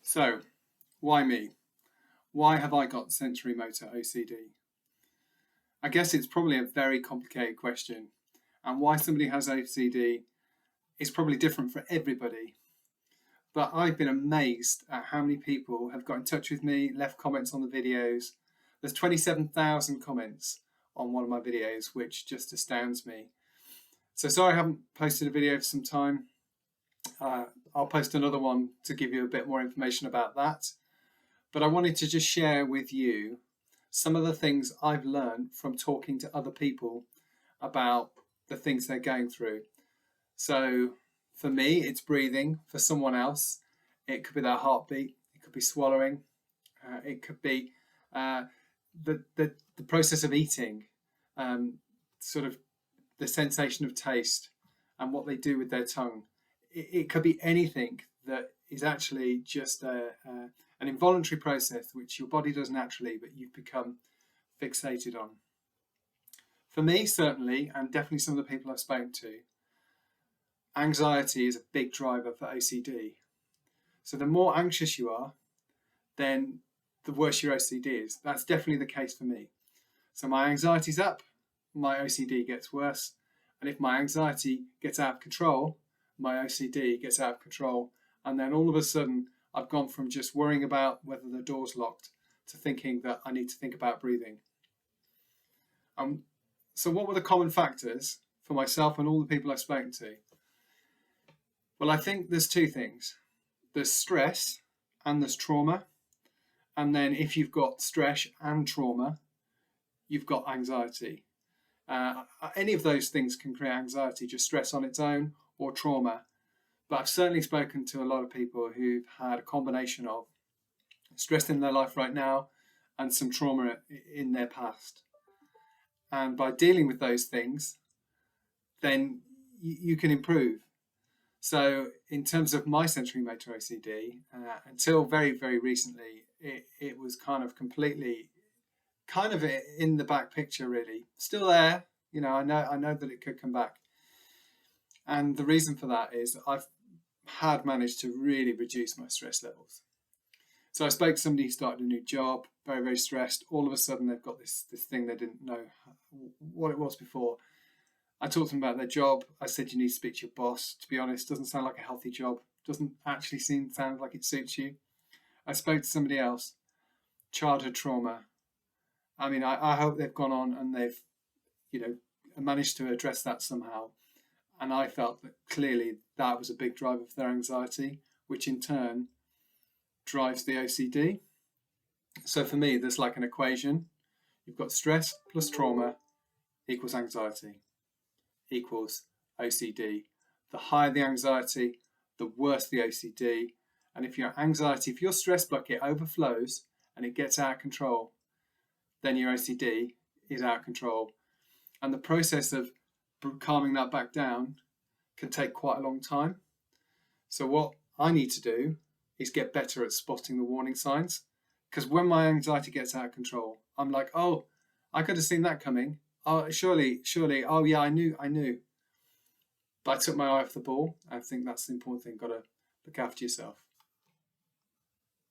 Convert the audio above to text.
So, why me? Why have I got sensorimotor OCD? I guess it's probably a very complicated question, and why somebody has OCD is probably different for everybody. But I've been amazed at how many people have got in touch with me, left comments on the videos. There's 27,000 comments on one of my videos, which just astounds me. So sorry I haven't posted a video for some time. I'll post another one to give you a bit more information about that. But I wanted to just share with you some of the things I've learned from talking to other people about the things they're going through. So for me, it's breathing. For someone else, it could be their heartbeat. It could be swallowing. It could be the process of eating, sort of the sensation of taste and what they do with their tongue. It could be anything that is actually just an involuntary process which your body does naturally, but you've become fixated on. For me, certainly, and definitely some of the people I've spoken to, anxiety is a big driver for OCD. So the more anxious you are, then the worse your OCD is. That's definitely the case for me. So my anxiety's up, my OCD gets worse. And if my anxiety gets out of control, my OCD gets out of control. And then all of a sudden, I've gone from just worrying about whether the door's locked to thinking that I need to think about breathing. So what were the common factors for myself and all the people I've spoken to? Well, I think there's two things. There's stress and there's trauma. And then if you've got stress and trauma, you've got anxiety. Any of those things can create anxiety, just stress on its own or trauma. But I've certainly spoken to a lot of people who've had a combination of stress in their life right now and some trauma in their past. And by dealing with those things, then you can improve. So in terms of my sensorimotor OCD, until very, very recently, it was kind of in the back picture, really. Still there, I know that it could come back. And the reason for that is that I've managed to really reduce my stress levels. So I spoke to somebody who started a new job, very, very stressed. All of a sudden, they've got this thing they didn't know what it was before. I talked to them about their job. I said, you need to speak to your boss. To be honest, doesn't sound like a healthy job. Doesn't actually sound like it suits you. I spoke to somebody else, childhood trauma. I mean, I hope they've gone on and they've, managed to address that somehow. And I felt that clearly that was a big driver for their anxiety, which in turn drives the OCD. So for me, there's like an equation. You've got stress plus trauma equals anxiety equals OCD. The higher the anxiety, the worse the OCD. And if your stress bucket overflows and it gets out of control, then your OCD is out of control. And the process of calming that back down can take quite a long time. So what I need to do is get better at spotting the warning signs. Because when my anxiety gets out of control, I'm like, oh, I could have seen that coming. Oh, surely, oh yeah, I knew. But I took my eye off the ball. I think that's the important thing. Got to look after yourself.